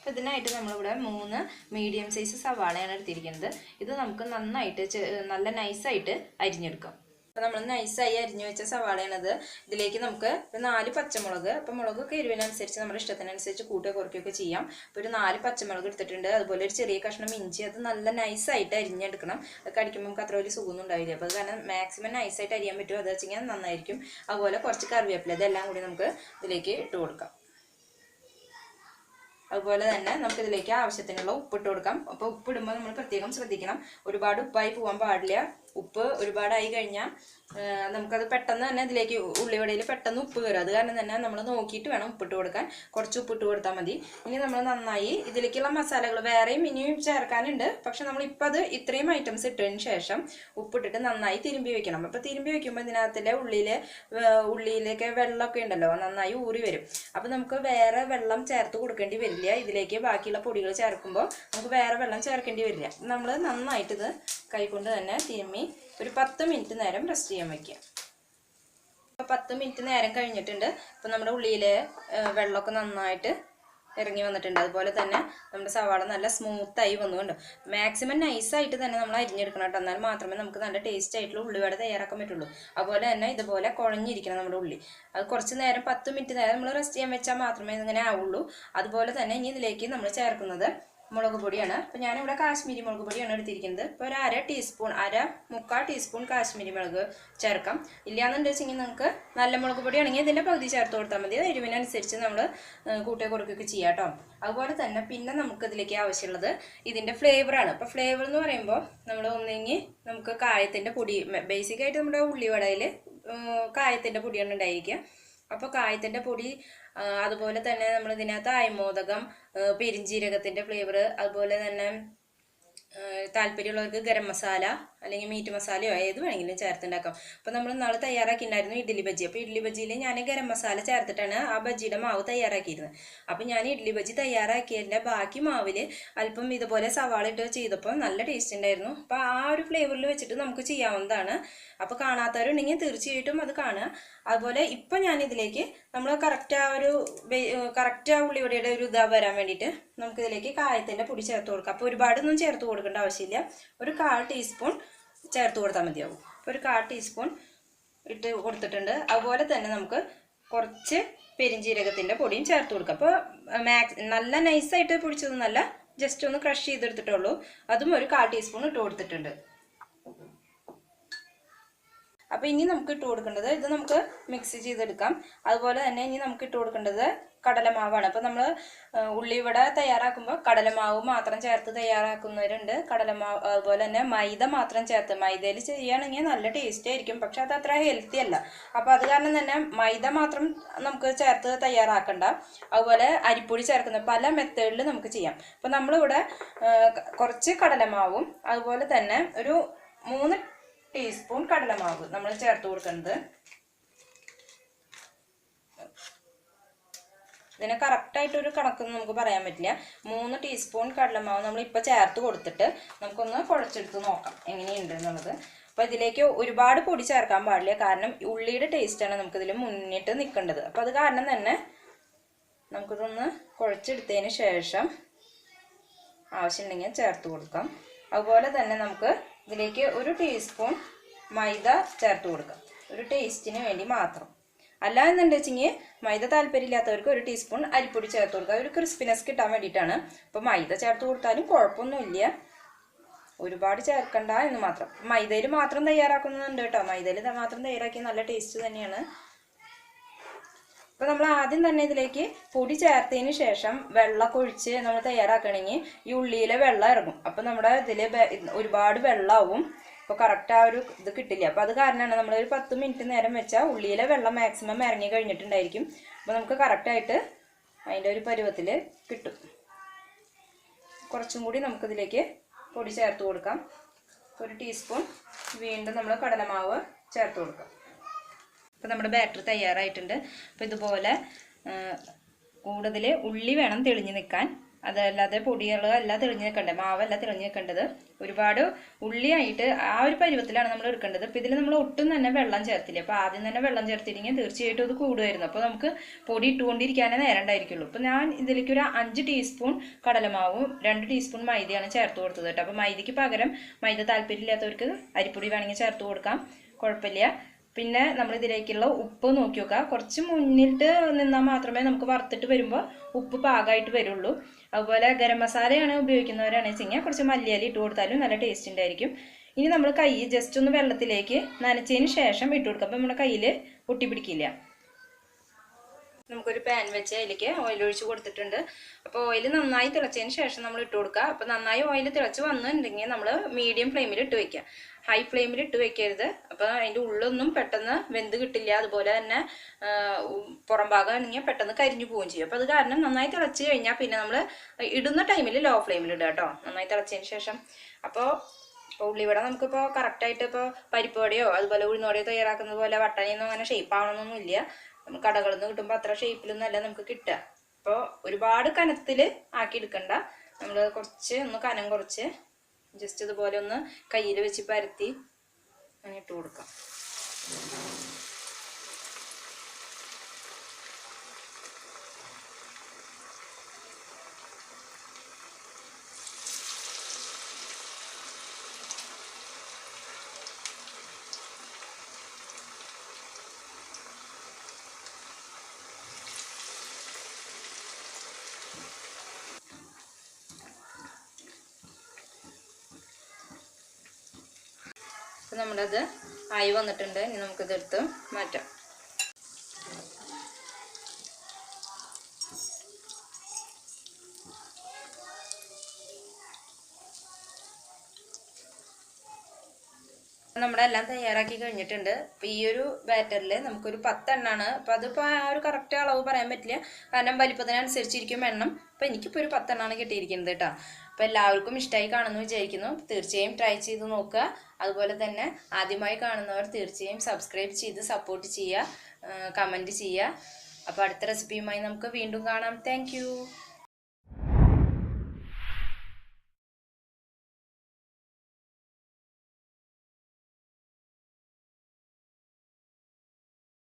അപ്പോൾ ഇതിനായിട്ട് നമ്മളിവിടെ 3 മീഡിയം സൈസ് സവാളയാണ് എടുത്തിരിക്കുന്നത്. ഇത് നമുക്ക് നന്നായിട്ട് നല്ല നൈസായിട്ട് അരിഞ്ഞെടുക്കാം. അപ്പോൾ നമ്മൾ നൈസായി അരിഞ്ഞു വെച്ച സവാളയാണത്. ഇതിലേക്ക് നമുക്ക് ഒരു 4 പച്ചമുളക്, അപ്പോൾ മുളകൊക്കെ എരിവിനനുസരിച്ച് നമ്മുടെ ഇഷ്ടത്തിനനുസരിച്ച് കൂട്ടുകയോ കുറയ്ക്കുകയൊക്കെ ചെയ്യാം. അപ്പോൾ ഒരു 4 പച്ചമുളക് എടുത്തിട്ടുണ്ട്. അതുപോലെ ഒരു ചെറിയ കഷ്ണം ഇഞ്ചി, അത് നല്ല നൈസായിട്ട് അരിഞ്ഞെടുക്കണം. അത് കടിക്കുമ്പോൾ നമുക്ക് അത്ര വലിയ സുഖമൊന്നും ഉണ്ടാവില്ല. അപ്പോൾ അത് കാരണം മാക്സിമം നൈസായിട്ട് അരിയാൻ പറ്റുമോ അത് വെച്ചാൽ നന്നായിരിക്കും. അതുപോലെ കുറച്ച് കറിവേപ്പില, ഇതെല്ലാം കൂടി നമുക്ക് ഇതിലേക്ക് ഇട്ട് കൊടുക്കാം. അതുപോലെ തന്നെ നമുക്ക് ഇതിലേക്ക് ആവശ്യത്തിനുള്ള ഉപ്പിട്ട് കൊടുക്കാം. അപ്പോൾ ഉപ്പിടുമ്പോൾ നമ്മൾ പ്രത്യേകം ശ്രദ്ധിക്കണം, ഒരുപാട് ഉപ്പായി പോകാൻ പാടില്ല. ഉപ്പ് ഒരുപാടായി കഴിഞ്ഞാൽ നമുക്കത് പെട്ടെന്ന് തന്നെ ഇതിലേക്ക് ഉള്ളിവടയിൽ പെട്ടെന്ന് ഉപ്പ് കയറും. അത് കാരണം തന്നെ നമ്മൾ നോക്കിയിട്ട് വേണം ഉപ്പിട്ട് കൊടുക്കാൻ. കുറച്ച് ഉപ്പിട്ട് കൊടുത്താൽ മതി. ഇനി നമ്മൾ നന്നായി ഇതിലേക്കുള്ള മസാലകൾ വേറെയും ഇനിയും ചേർക്കാനുണ്ട്. പക്ഷെ നമ്മളിപ്പോൾ അത് ഇത്രയും ഐറ്റംസ് ഇട്ടതിന് ശേഷം ഉപ്പിട്ടിട്ട് നന്നായി തിരുമ്പി വെക്കണം. അപ്പോൾ തിരുമ്പി വെക്കുമ്പോൾ ഇതിനകത്തിലെ ഉള്ളിയിലേക്ക് വെള്ളമൊക്കെ ഉണ്ടല്ലോ, നന്നായി ഊറി വരും. അപ്പോൾ നമുക്ക് വേറെ വെള്ളം ചേർത്ത് കൊടുക്കേണ്ടി വരില്ല. ഇതിലേക്ക് ബാക്കിയുള്ള പൊടികൾ ചേർക്കുമ്പോൾ നമുക്ക് വേറെ വെള്ളം ചേർക്കേണ്ടി വരില്ല. നമ്മൾ നന്നായിട്ട് ഇത് കൈകൊണ്ട് തന്നെ തിരുമ്മി ഒരു 10 മിനിറ്റ് നേരം റെസ്റ്റ് ചെയ്യാൻ വയ്ക്കുക. അപ്പോൾ 10 മിനിറ്റ് നേരം കഴിഞ്ഞിട്ടുണ്ട്. അപ്പോൾ നമ്മുടെ ഉള്ളിയിലെ വെള്ളമൊക്കെ നന്നായിട്ട് ഇറങ്ങി വന്നിട്ടുണ്ട്. അതുപോലെ തന്നെ നമ്മുടെ സവാള നല്ല സ്മൂത്തായി വന്നുകൊണ്ട് മാക്സിമം നൈസായിട്ട് തന്നെ നമ്മൾ അരിഞ്ഞെടുക്കണം കേട്ടോ. എന്നാൽ മാത്രമേ നമുക്ക് നല്ല ടേസ്റ്റ് ആയിട്ടുള്ള ഉള്ളിവട തയ്യാറാക്കാൻ പറ്റുള്ളൂ. അതുപോലെ തന്നെ ഇതുപോലെ കുഴഞ്ഞിരിക്കണം നമ്മുടെ ഉള്ളി. അത് കുറച്ച് നേരം 10 മിനിറ്റ് നേരം നമ്മൾ റെസ്റ്റ് ചെയ്യാൻ വെച്ചാൽ മാത്രമേ ഇങ്ങനെ ആവുള്ളൂ. അതുപോലെ തന്നെ ഇനി ഇതിലേക്ക് നമ്മൾ ചേർക്കുന്നത് മുളക് പൊടിയാണ്. അപ്പോൾ ഞാനിവിടെ കാശ്മീരി മുളക് പൊടിയാണ് എടുത്തിരിക്കുന്നത്. ഇപ്പോൾ ഒരു 1/4 ടീസ്പൂൺ കാശ്മീരി മുളക് ചേർക്കാം. ഇല്ലയെന്നുണ്ടെന്ന് വെച്ചെങ്കിൽ നിങ്ങൾക്ക് നല്ല മുളക് പൊടിയാണെങ്കിൽ ഇതിൻ്റെ പകുതി ചേർത്ത് കൊടുത്താൽ മതി. എരിവിനനുസരിച്ച് നമ്മൾ കൂട്ടുകയോ കുറയ്ക്കുകയൊക്കെ ചെയ്യാം കേട്ടോ. അതുപോലെ തന്നെ പിന്നെ നമുക്ക് ഇതിലേക്ക് ആവശ്യമുള്ളത് ഇതിൻ്റെ ഫ്ലേവറാണ്. അപ്പോൾ ഫ്ലേവർ എന്ന് പറയുമ്പോൾ നമ്മൾ ഒന്നെങ്കിൽ നമുക്ക് കായത്തിൻ്റെ പൊടി, ബേസിക്കായിട്ട് നമ്മുടെ ഉള്ളിവടയിൽ കായത്തിൻ്റെ പൊടിയാണ് ഉണ്ടായിരിക്കുക. അപ്പോൾ കായത്തിൻ്റെ പൊടി, അതുപോലെ തന്നെ നമ്മൾ ഇതിനകത്ത് അയമോദകം, പെരിഞ്ജീരകത്തിൻ്റെ ഫ്ലേവർ, അതുപോലെ തന്നെ താല്പര്യമുള്ളവർക്ക് ഗരം മസാല അല്ലെങ്കിൽ മീറ്റ് മസാലയോ ഏത് വേണമെങ്കിലും ചേർത്തുണ്ടാക്കാം. അപ്പോൾ നമ്മൾ നാളെ തയ്യാറാക്കിയിട്ടുണ്ടായിരുന്നു ഇഡ്ഡലി ബജ്ജി. അപ്പോൾ ഇഡ്ഡലി ബജ്ജിയിൽ ഞാൻ ഗരം മസാല ചേർത്തിട്ടാണ് ആ ബജ്ജിയുടെ മാവ് തയ്യാറാക്കിയിരുന്നത്. അപ്പോൾ ഞാൻ ഇഡ്ഡലി ബജ്ജി തയ്യാറാക്കിയതിൻ്റെ ബാക്കി മാവിൽ അല്പം ഇതുപോലെ സവാള ഇട്ട് ചെയ്തപ്പോൾ നല്ല ടേസ്റ്റ് ഉണ്ടായിരുന്നു. അപ്പോൾ ആ ഒരു ഫ്ലേവറിൽ വെച്ചിട്ട് നമുക്ക് ചെയ്യാവുന്നതാണ്. അപ്പോൾ കാണാത്തവരുണ്ടെങ്കിൽ തീർച്ചയായിട്ടും അത് കാണുക. അതുപോലെ ഇപ്പം ഞാനിതിലേക്ക് നമ്മൾ കറക്റ്റ് ആ ഉള്ളിവടയുടെ ഒരു ഇതാ വരാൻ വേണ്ടിയിട്ട് നമുക്കിതിലേക്ക് കായത്തിൻ്റെ പൊടി ചേർത്ത് കൊടുക്കാം. അപ്പോൾ ഒരുപാടൊന്നും ചേർത്ത് കൊടുക്കേണ്ട ആവശ്യമില്ല. ഒരു 1/4 ടീസ്പൂൺ ചേർത്ത് കൊടുത്താൽ മതിയാവും. അപ്പോൾ ഒരു 1/4 ടീസ്പൂൺ ഇട്ട് കൊടുത്തിട്ടുണ്ട്. അതുപോലെ തന്നെ നമുക്ക് കുറച്ച് പെരിഞ്ജീരകത്തിൻ്റെ പൊടിയും ചേർത്ത് കൊടുക്കാം. അപ്പോൾ നല്ല നൈസായിട്ട് പൊടിച്ചതൊന്നല്ല, ജസ്റ്റ് ഒന്ന് ക്രഷ് ചെയ്തെടുത്തിട്ടുള്ളൂ. അതും ഒരു 1/4 ടീസ്പൂൺ ഇട്ട് കൊടുത്തിട്ടുണ്ട്. അപ്പോൾ ഇനി നമുക്ക് ഇട്ട് കൊടുക്കേണ്ടത്, ഇത് നമുക്ക് മിക്സ് ചെയ്തെടുക്കാം. അതുപോലെ തന്നെ ഇനി നമുക്ക് ഇട്ട് കൊടുക്കേണ്ടത് കടലമാവാണ്. അപ്പോൾ നമ്മൾ ഉള്ളിവട തയ്യാറാക്കുമ്പോൾ കടലമാവ് മാത്രം ചേർത്ത് തയ്യാറാക്കുന്നവരുണ്ട്. കടലമാവ് അതുപോലെ തന്നെ മൈദ മാത്രം ചേർത്ത്, മൈദയിൽ ചെയ്യുകയാണെങ്കിൽ നല്ല ടേസ്റ്റ് ആയിരിക്കും, പക്ഷെ അത് അത്ര ഹെൽത്തി അല്ല. അപ്പോൾ അത് കാരണം തന്നെ മൈദ മാത്രം നമുക്ക് ചേർത്ത് തയ്യാറാക്കണ്ട. അതുപോലെ അരിപ്പൊടി ചേർക്കുന്ന പല മെത്തേഡിൽ നമുക്ക് ചെയ്യാം. അപ്പോൾ നമ്മളിവിടെ കുറച്ച് കടലമാവും അതുപോലെ തന്നെ ഒരു 3 ടീസ്പൂൺ കടലമാവ് നമ്മൾ ചേർത്ത് കൊടുക്കുന്നത്. ഇതിനെ കറക്റ്റായിട്ടൊരു കണക്കൊന്നും നമുക്ക് പറയാൻ പറ്റില്ല. 3 ടീസ്പൂൺ കടലമാവ് നമ്മളിപ്പോൾ ചേർത്ത് കൊടുത്തിട്ട് നമുക്കൊന്ന് കുഴച്ചെടുത്ത് നോക്കാം എങ്ങനെയുണ്ട് എന്നുള്ളത്. അപ്പോൾ ഇതിലേക്ക് ഒരുപാട് പൊടി ചേർക്കാൻ പാടില്ല, കാരണം ഉള്ളിയുടെ ടേസ്റ്റാണ് നമുക്കിതിൽ മുന്നിട്ട് നിൽക്കേണ്ടത്. അപ്പോൾ അത് കാരണം തന്നെ നമുക്കിതൊന്ന് കുഴച്ചെടുത്തതിന് ശേഷം ആവശ്യമുണ്ടെങ്കിൽ ചേർത്ത് കൊടുക്കാം. അതുപോലെ തന്നെ നമുക്ക് ഇതിലേക്ക് 1 ടീസ്പൂൺ മൈദ ചേർത്ത് കൊടുക്കാം, ഒരു ടേസ്റ്റിന് വേണ്ടി മാത്രം. അല്ല എന്നുണ്ടെച്ചെങ്കിൽ മൈദ താല്പര്യമില്ലാത്തവർക്ക് 1 ടീസ്പൂൺ അരിപ്പൊടി ചേർത്ത് കൊടുക്കുക, ഒരു ക്രിസ്പിനെസ് കിട്ടാൻ വേണ്ടിയിട്ടാണ്. അപ്പോൾ മൈദ ചേർത്ത് കൊടുത്താലും കുഴപ്പമൊന്നുമില്ല, ഒരുപാട് ചേർക്കണ്ട എന്ന് മാത്രം. മൈദയിൽ മാത്രം തയ്യാറാക്കുന്നുണ്ട് കേട്ടോ, മൈദയിൽ മാത്രം തയ്യാറാക്കിയ നല്ല ടേസ്റ്റ് തന്നെയാണ്. അപ്പോൾ നമ്മൾ ആദ്യം തന്നെ ഇതിലേക്ക് പൊടി ചേർത്തതിന് ശേഷം വെള്ളമൊക്കെ ഒഴിച്ച് നമ്മൾ തയ്യാറാക്കണമെങ്കിൽ ഈ ഉള്ളിയിലെ വെള്ളം ഇറങ്ങും. അപ്പോൾ നമ്മുടെ ഇതിൽ ഒരുപാട് വെള്ളമാവും, അപ്പോൾ കറക്റ്റ് ആ ഒരു ഇത് കിട്ടില്ല. അപ്പോൾ അത് കാരണമാണ് നമ്മളൊരു 10 മിനിറ്റ് നേരം വെച്ചാൽ ഉള്ളിയിലെ വെള്ളം മാക്സിമം ഇറങ്ങി കഴിഞ്ഞിട്ടുണ്ടായിരിക്കും. അപ്പോൾ നമുക്ക് കറക്റ്റായിട്ട് അതിൻ്റെ ഒരു പരുവത്തിൽ കിട്ടും. കുറച്ചും കൂടി നമുക്കിതിലേക്ക് പൊടി ചേർത്ത് കൊടുക്കാം. 1 ടീസ്പൂൺ വീണ്ടും നമ്മൾ കടലമാവ് ചേർത്ത് കൊടുക്കാം. അപ്പോൾ നമ്മുടെ ബാറ്റർ തയ്യാറായിട്ടുണ്ട്. അപ്പോൾ ഇതുപോലെ കൂടുതൽ ഉള്ളി വേണം തെളിഞ്ഞ് നിൽക്കാൻ. അതല്ലാതെ പൊടികളല്ല തെളിഞ്ഞ് നിൽക്കേണ്ടത്, മാവല്ല തെളിഞ്ഞ് നിൽക്കേണ്ടത്. ഒരുപാട് ഉള്ളിയായിട്ട് ആ ഒരു പരുവത്തിലാണ് നമ്മൾ എടുക്കേണ്ടത്. അപ്പോൾ ഇതിൽ നമ്മൾ ഒട്ടും തന്നെ വെള്ളം ചേർത്തില്ല. അപ്പോൾ ആദ്യം തന്നെ വെള്ളം ചേർത്തില്ലെങ്കിൽ തീർച്ചയായിട്ടും അത് കൂടുമായിരുന്നു. അപ്പോൾ നമുക്ക് പൊടി ഇട്ടുകൊണ്ടിരിക്കാനേ നേരം ഉണ്ടായിരിക്കുള്ളൂ. അപ്പോൾ ഞാൻ ഇതിലേക്ക് ഒരു 5 ടീസ്പൂൺ കടലമാവും 2 ടീസ്പൂൺ മൈദയാണ് ചേർത്ത് കൊടുത്തത് കേട്ടോ. അപ്പോൾ മൈദയ്ക്ക് പകരം മൈദ താല്പര്യമില്ലാത്തവർക്ക് അരിപ്പൊടി വേണമെങ്കിൽ ചേർത്ത് കൊടുക്കാം, കുഴപ്പമില്ല. പിന്നെ നമ്മൾ ഇതിലേക്കുള്ള ഉപ്പ് നോക്കി നോക്കുക. കുറച്ച് മുന്നിട്ട് നിന്നാൽ മാത്രമേ നമുക്ക് വറുത്തിട്ട് വരുമ്പോൾ ഉപ്പ് പാകമായിട്ട് വരുള്ളൂ. അതുപോലെ ഗരം മസാലയാണ് ഉപയോഗിക്കുന്നവരാണെന്ന് വെച്ച് കഴിഞ്ഞാൽ കുറച്ച് മല്ലിയില ഇട്ട് കൊടുത്താലും നല്ല ടേസ്റ്റ് ഉണ്ടായിരിക്കും. ഇനി നമ്മൾ കൈ ജസ്റ്റ് ഒന്ന് വെള്ളത്തിലേക്ക് നനച്ചതിന് ശേഷം ഇട്ട് കൊടുക്കുക. അപ്പോൾ നമ്മുടെ കയ്യിൽ ഒട്ടിപ്പിടിക്കില്ല. നമുക്കൊരു പാൻ വെച്ച് അതിലേക്ക് ഓയിൽ ഒഴിച്ച് കൊടുത്തിട്ടുണ്ട്. അപ്പോൾ ഓയിൽ നന്നായി തിളച്ചതിന് ശേഷം നമ്മൾ ഇട്ട് കൊടുക്കുക. അപ്പോൾ നന്നായി ഓയിൽ തിളച്ച് വന്നിട്ടുണ്ടെങ്കിൽ നമ്മൾ മീഡിയം ഫ്ലെയിമിൽ ഇട്ട് വയ്ക്കുക, ഹൈ ഫ്ലെയിമിൽ ഇട്ട് വെക്കരുത്. അപ്പോൾ അതിൻ്റെ ഉള്ളൊന്നും പെട്ടെന്ന് വെന്ത് കിട്ടില്ല. അതുപോലെ തന്നെ പുറം ഭാഗം ആണെങ്കിൽ പെട്ടെന്ന് കരിഞ്ഞു പോവുകയും ചെയ്യും. അപ്പോൾ അത് കാരണം നന്നായി തിളച്ച് കഴിഞ്ഞാൽ പിന്നെ നമ്മൾ ഇടുന്ന ടൈമിൽ ലോ ഫ്ലെയിമിൽ ഇടുക കേട്ടോ, നന്നായി തിളച്ചതിന് ശേഷം. അപ്പോൾ ഉള്ളിവട നമുക്കിപ്പോൾ കറക്റ്റായിട്ട് ഇപ്പോൾ പരിപ്പ് വടയോ അതുപോലെ ഉഴുന്നുവടയോ തയ്യാറാക്കുന്നത് പോലെ വട്ടണിയൊന്നും അങ്ങനെ ഷേപ്പ് ആവണമെന്നൊന്നുമില്ല. നമ്മൾ കടകളിൽ നിന്ന് കിട്ടുമ്പോൾ അത്ര ഷേപ്പിലൊന്നും അല്ല നമുക്ക് കിട്ടുക. അപ്പോൾ ഒരുപാട് കനത്തിൽ ആക്കി എടുക്കണ്ട, നമ്മൾ കുറച്ച് ഒന്ന് കനം കുറച്ച് ജസ്റ്റ് ഇതുപോലെ ഒന്ന് കയ്യിൽ വെച്ച് പരത്തി അങ്ങനെ ഇട്ട് കൊടുക്കാം. അപ്പോൾ നമ്മളത് ആയി വന്നിട്ടുണ്ട്. ഇനി നമുക്കിതെടുത്ത് മാറ്റാം. നമ്മുടെ എല്ലാം തയ്യാറാക്കി കഴിഞ്ഞിട്ടുണ്ട്. അപ്പോൾ ഈ ഒരു ബാറ്ററിൽ നമുക്കൊരു 10 എണ്ണമാണ്. അപ്പോൾ അതിപ്പോൾ ആ ഒരു കറക്റ്റ് അളവ് പറയാൻ പറ്റില്ല, കാരണം വലിപ്പത്തിനനുസരിച്ചിരിക്കും എണ്ണം. അപ്പോൾ എനിക്കിപ്പോൾ ഒരു 10 എണ്ണമാണ് കിട്ടിയിരിക്കുന്നത് കേട്ടോ. അപ്പോൾ എല്ലാവർക്കും ഇഷ്ടമായി കാണുമെന്ന് വിചാരിക്കുന്നു. തീർച്ചയായും ട്രൈ ചെയ്ത് നോക്കുക. അതുപോലെ തന്നെ ആദ്യമായി കാണുന്നവർ തീർച്ചയായും സബ്സ്ക്രൈബ് ചെയ്ത് സപ്പോർട്ട് ചെയ്യുക, കമൻറ്റ് ചെയ്യുക. അപ്പോൾ അടുത്ത റെസിപ്പിയുമായി നമുക്ക് വീണ്ടും കാണാം. താങ്ക്